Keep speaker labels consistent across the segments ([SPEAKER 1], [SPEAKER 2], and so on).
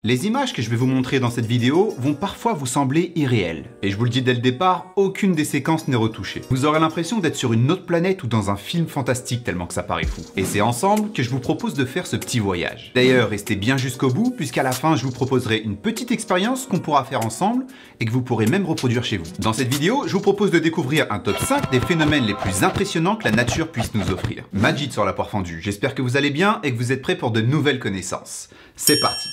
[SPEAKER 1] Les images que je vais vous montrer dans cette vidéo vont parfois vous sembler irréelles. Et je vous le dis dès le départ, aucune des séquences n'est retouchée. Vous aurez l'impression d'être sur une autre planète ou dans un film fantastique tellement que ça paraît fou. Et c'est ensemble que je vous propose de faire ce petit voyage. D'ailleurs, restez bien jusqu'au bout, puisqu'à la fin, je vous proposerai une petite expérience qu'on pourra faire ensemble et que vous pourrez même reproduire chez vous. Dans cette vidéo, je vous propose de découvrir un top 5 des phénomènes les plus impressionnants que la nature puisse nous offrir. Majid sur la poire fendue, j'espère que vous allez bien et que vous êtes prêts pour de nouvelles connaissances. C'est parti!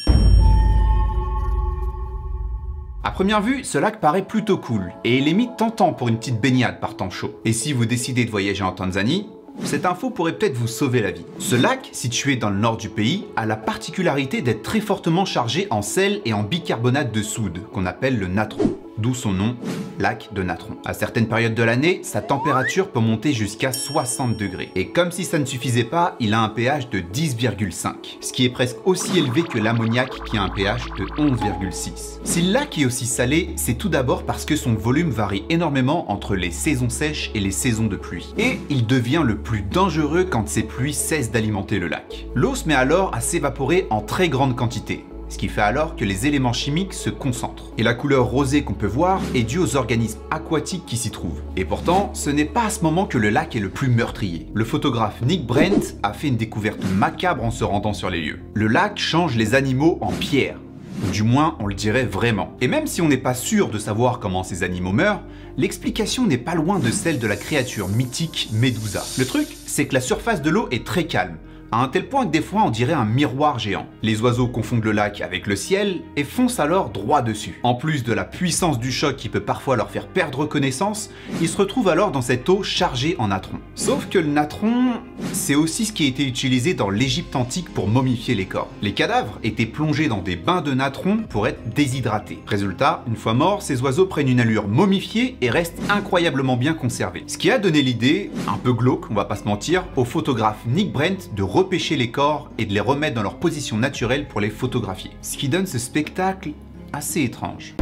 [SPEAKER 1] À première vue, ce lac paraît plutôt cool, et il est limite tentant pour une petite baignade par temps chaud. Et si vous décidez de voyager en Tanzanie, cette info pourrait peut-être vous sauver la vie. Ce lac, situé dans le nord du pays, a la particularité d'être très fortement chargé en sel et en bicarbonate de soude, qu'on appelle le natron. D'où son nom, lac de natron. À certaines périodes de l'année, sa température peut monter jusqu'à 60 degrés. Et comme si ça ne suffisait pas, il a un pH de 10,5, ce qui est presque aussi élevé que l'ammoniac qui a un pH de 11,6. Si le lac est aussi salé, c'est tout d'abord parce que son volume varie énormément entre les saisons sèches et les saisons de pluie. Et il devient le plus dangereux quand ces pluies cessent d'alimenter le lac. L'eau se met alors à s'évaporer en très grande quantité, ce qui fait alors que les éléments chimiques se concentrent. Et la couleur rosée qu'on peut voir est due aux organismes aquatiques qui s'y trouvent. Et pourtant, ce n'est pas à ce moment que le lac est le plus meurtrier. Le photographe Nick Brent a fait une découverte macabre en se rendant sur les lieux. Le lac change les animaux en pierre. Ou du moins, on le dirait vraiment. Et même si on n'est pas sûr de savoir comment ces animaux meurent, l'explication n'est pas loin de celle de la créature mythique Médusa. Le truc, c'est que la surface de l'eau est très calme, à un tel point que des fois on dirait un miroir géant. Les oiseaux confondent le lac avec le ciel et foncent alors droit dessus. En plus de la puissance du choc qui peut parfois leur faire perdre connaissance, ils se retrouvent alors dans cette eau chargée en natron. Sauf que le natron, c'est aussi ce qui a été utilisé dans l'Égypte antique pour momifier les corps. Les cadavres étaient plongés dans des bains de natron pour être déshydratés. Résultat, une fois morts, ces oiseaux prennent une allure momifiée et restent incroyablement bien conservés. Ce qui a donné l'idée, un peu glauque, on va pas se mentir, au photographe Nick Brent de repêcher les corps et de les remettre dans leur position naturelle pour les photographier. Ce qui donne ce spectacle assez étrange.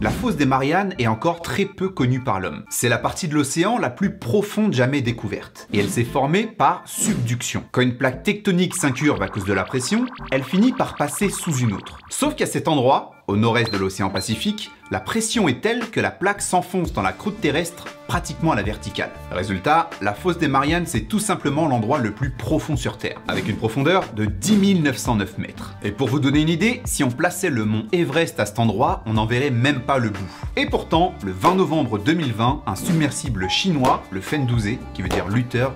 [SPEAKER 1] La fosse des Mariannes est encore très peu connue par l'homme. C'est la partie de l'océan la plus profonde jamais découverte. Et elle s'est formée par subduction. Quand une plaque tectonique s'incurve à cause de la pression, elle finit par passer sous une autre. Sauf qu'à cet endroit, au nord-est de l'océan Pacifique, la pression est telle que la plaque s'enfonce dans la croûte terrestre pratiquement à la verticale. Résultat, la fosse des Mariannes, c'est tout simplement l'endroit le plus profond sur Terre, avec une profondeur de 10 909 mètres. Et pour vous donner une idée, si on plaçait le mont Everest à cet endroit, on n'en verrait même pas le bout. Et pourtant, le 20 novembre 2020, un submersible chinois, le Fendouzé, qui veut dire lutteur,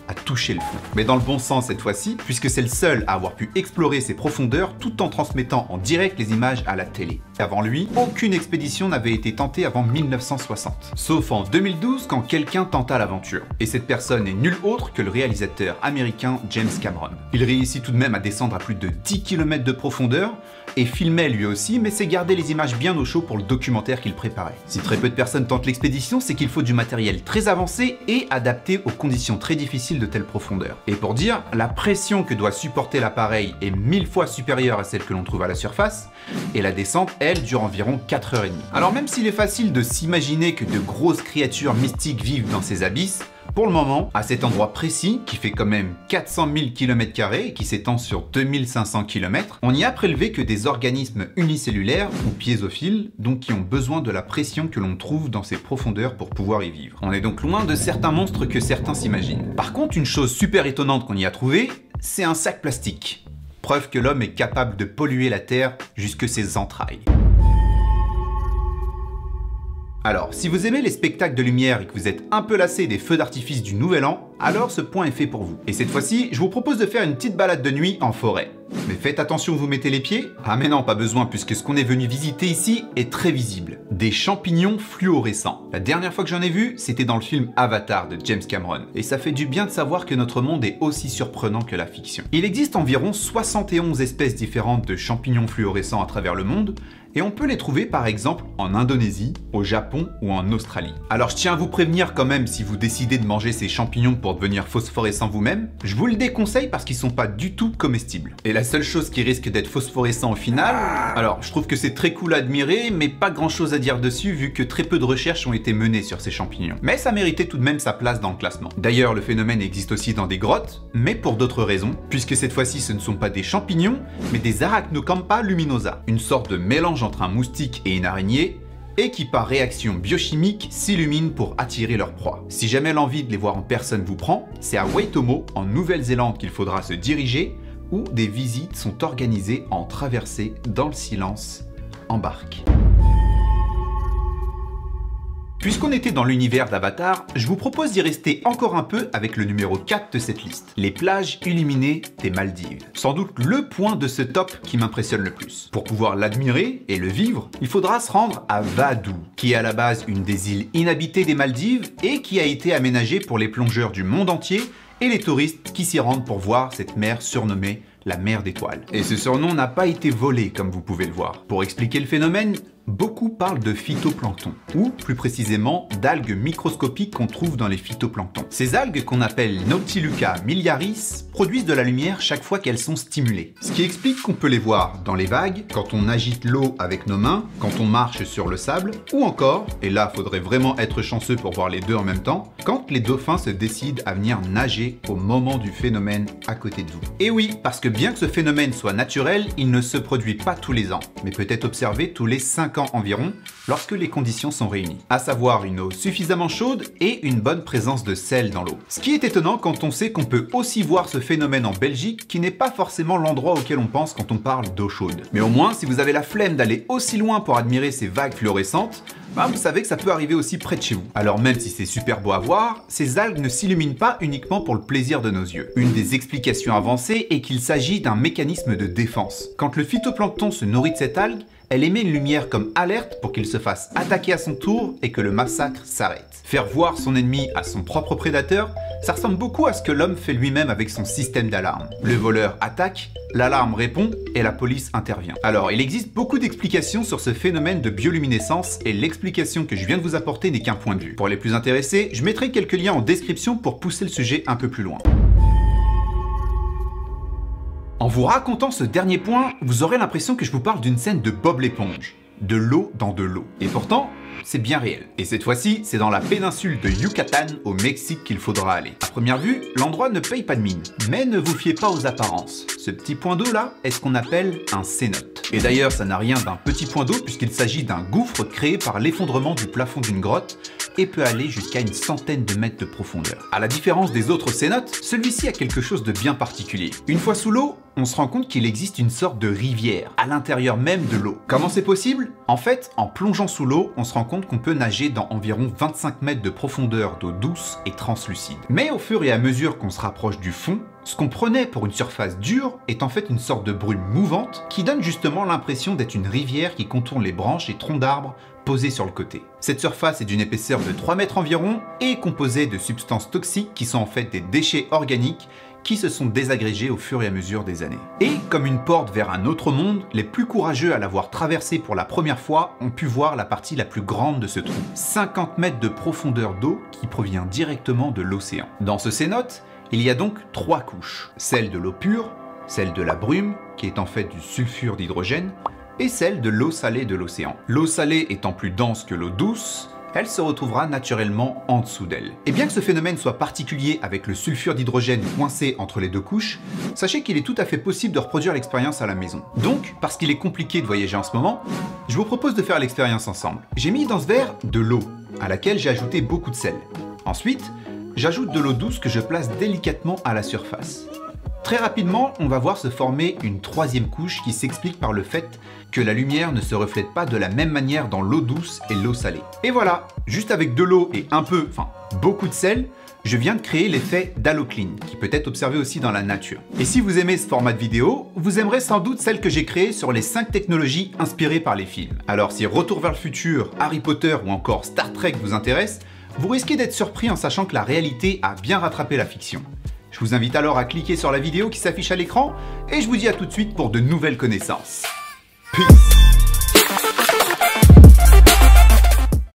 [SPEAKER 1] a touché le fond. Mais dans le bon sens cette fois-ci, puisque c'est le seul à avoir pu explorer ses profondeurs tout en transmettant en direct les images à la télé. Avant lui, aucune expédition n'avait été tentée avant 1960. Sauf en 2012 quand quelqu'un tenta l'aventure. Et cette personne n'est nul autre que le réalisateur américain James Cameron. Il réussit tout de même à descendre à plus de 10 km de profondeur et filmait lui aussi, mais s'est gardé les images bien au chaud pour le documentaire qu'il préparait. Si très peu de personnes tentent l'expédition, c'est qu'il faut du matériel très avancé et adapté aux conditions très difficiles de telle profondeur. Et pour dire, la pression que doit supporter l'appareil est 1000 fois supérieure à celle que l'on trouve à la surface, et la descente, elle, dure environ 4h30. Alors même s'il est facile de s'imaginer que de grosses créatures mystiques vivent dans ces abysses, pour le moment, à cet endroit précis, qui fait quand même 400 000 km² et qui s'étend sur 2500 km, on n'y a prélevé que des organismes unicellulaires ou piésophiles, donc qui ont besoin de la pression que l'on trouve dans ces profondeurs pour pouvoir y vivre. On est donc loin de certains monstres que certains s'imaginent. Par contre, une chose super étonnante qu'on y a trouvée, c'est un sac plastique. Preuve que l'homme est capable de polluer la Terre jusque ses entrailles. Alors, si vous aimez les spectacles de lumière et que vous êtes un peu lassé des feux d'artifice du Nouvel An, alors ce point est fait pour vous. Et cette fois-ci, je vous propose de faire une petite balade de nuit en forêt. Mais faites attention où vous mettez les pieds. Ah mais non, pas besoin, puisque ce qu'on est venu visiter ici est très visible. Des champignons fluorescents. La dernière fois que j'en ai vu, c'était dans le film Avatar de James Cameron. Et ça fait du bien de savoir que notre monde est aussi surprenant que la fiction. Il existe environ 71 espèces différentes de champignons fluorescents à travers le monde, et on peut les trouver par exemple en Indonésie, au Japon ou en Australie. Alors je tiens à vous prévenir quand même, si vous décidez de manger ces champignons pour devenir phosphorescent vous-même, je vous le déconseille parce qu'ils sont pas du tout comestibles. Et la seule chose qui risque d'être phosphorescent au final, alors je trouve que c'est très cool à admirer, mais pas grand chose à dire dessus vu que très peu de recherches ont été menées sur ces champignons. Mais ça méritait tout de même sa place dans le classement. D'ailleurs, le phénomène existe aussi dans des grottes, mais pour d'autres raisons, puisque cette fois-ci ce ne sont pas des champignons, mais des Arachnocampa luminosa, une sorte de mélange entre un moustique et une araignée, et qui par réaction biochimique s'illuminent pour attirer leur proie. Si jamais l'envie de les voir en personne vous prend, c'est à Waitomo, en Nouvelle-Zélande qu'il faudra se diriger, où des visites sont organisées en traversée dans le silence en barque. Puisqu'on était dans l'univers d'Avatar, je vous propose d'y rester encore un peu avec le numéro 4 de cette liste, les plages illuminées des Maldives. Sans doute le point de ce top qui m'impressionne le plus. Pour pouvoir l'admirer et le vivre, il faudra se rendre à Vadou, qui est à la base une des îles inhabitées des Maldives et qui a été aménagée pour les plongeurs du monde entier et les touristes qui s'y rendent pour voir cette mer surnommée la mer d'étoiles. Et ce surnom n'a pas été volé comme vous pouvez le voir. Pour expliquer le phénomène, beaucoup parlent de phytoplancton, ou plus précisément d'algues microscopiques qu'on trouve dans les phytoplanctons. Ces algues, qu'on appelle Nautiluca miliaris, produisent de la lumière chaque fois qu'elles sont stimulées. Ce qui explique qu'on peut les voir dans les vagues, quand on agite l'eau avec nos mains, quand on marche sur le sable, ou encore, et là faudrait vraiment être chanceux pour voir les deux en même temps, quand les dauphins se décident à venir nager au moment du phénomène à côté de vous. Et oui, parce que bien que ce phénomène soit naturel, il ne se produit pas tous les ans, mais peut être observé tous les 5 ans environ, lorsque les conditions sont réunies, à savoir une eau suffisamment chaude et une bonne présence de sel dans l'eau. Ce qui est étonnant quand on sait qu'on peut aussi voir ce phénomène en Belgique, qui n'est pas forcément l'endroit auquel on pense quand on parle d'eau chaude. Mais au moins, si vous avez la flemme d'aller aussi loin pour admirer ces vagues fluorescentes, vous savez que ça peut arriver aussi près de chez vous. Alors même si c'est super beau à voir, ces algues ne s'illuminent pas uniquement pour le plaisir de nos yeux. Une des explications avancées est qu'il s'agit d'un mécanisme de défense. Quand le phytoplancton se nourrit de cette algue, elle émet une lumière comme alerte pour qu'il se fasse attaquer à son tour et que le massacre s'arrête. Faire voir son ennemi à son propre prédateur, ça ressemble beaucoup à ce que l'homme fait lui-même avec son système d'alarme. Le voleur attaque, l'alarme répond et la police intervient. Alors, il existe beaucoup d'explications sur ce phénomène de bioluminescence et l'explication que je viens de vous apporter n'est qu'un point de vue. Pour les plus intéressés, je mettrai quelques liens en description pour pousser le sujet un peu plus loin. En vous racontant ce dernier point, vous aurez l'impression que je vous parle d'une scène de Bob l'éponge. De l'eau dans de l'eau. Et pourtant, c'est bien réel. Et cette fois-ci, c'est dans la péninsule de Yucatan, au Mexique, qu'il faudra aller. À première vue, l'endroit ne paye pas de mine. Mais ne vous fiez pas aux apparences. Ce petit point d'eau là est ce qu'on appelle un cénote. Et d'ailleurs, ça n'a rien d'un petit point d'eau puisqu'il s'agit d'un gouffre créé par l'effondrement du plafond d'une grotte et peut aller jusqu'à une centaine de mètres de profondeur. À la différence des autres cénotes, celui-ci a quelque chose de bien particulier. Une fois sous l'eau, on se rend compte qu'il existe une sorte de rivière à l'intérieur même de l'eau. Comment c'est possible? En fait, en plongeant sous l'eau, on se rend compte qu'on peut nager dans environ 25 mètres de profondeur d'eau douce et translucide. Mais au fur et à mesure qu'on se rapproche du fond, ce qu'on prenait pour une surface dure est en fait une sorte de brume mouvante qui donne justement l'impression d'être une rivière qui contourne les branches et troncs d'arbres posés sur le côté. Cette surface est d'une épaisseur de 3 mètres environ et est composée de substances toxiques qui sont en fait des déchets organiques qui se sont désagrégés au fur et à mesure des années. Et comme une porte vers un autre monde, les plus courageux à l'avoir traversé pour la première fois ont pu voir la partie la plus grande de ce trou. 50 mètres de profondeur d'eau qui provient directement de l'océan. Dans ce cénote, il y a donc 3 couches. Celle de l'eau pure, celle de la brume, qui est en fait du sulfure d'hydrogène, et celle de l'eau salée de l'océan. L'eau salée étant plus dense que l'eau douce, elle se retrouvera naturellement en dessous d'elle. Et bien que ce phénomène soit particulier avec le sulfure d'hydrogène coincé entre les deux couches, sachez qu'il est tout à fait possible de reproduire l'expérience à la maison. Donc, parce qu'il est compliqué de voyager en ce moment, je vous propose de faire l'expérience ensemble. J'ai mis dans ce verre de l'eau, à laquelle j'ai ajouté beaucoup de sel. Ensuite, j'ajoute de l'eau douce que je place délicatement à la surface. Très rapidement, on va voir se former une 3e couche qui s'explique par le fait que la lumière ne se reflète pas de la même manière dans l'eau douce et l'eau salée. Et voilà, juste avec de l'eau et beaucoup de sel, je viens de créer l'effet d'halocline, qui peut être observé aussi dans la nature. Et si vous aimez ce format de vidéo, vous aimerez sans doute celle que j'ai créée sur les 5 technologies inspirées par les films. Alors si Retour vers le futur, Harry Potter ou encore Star Trek vous intéressent, vous risquez d'être surpris en sachant que la réalité a bien rattrapé la fiction. Je vous invite alors à cliquer sur la vidéo qui s'affiche à l'écran et je vous dis à tout de suite pour de nouvelles connaissances. Peace!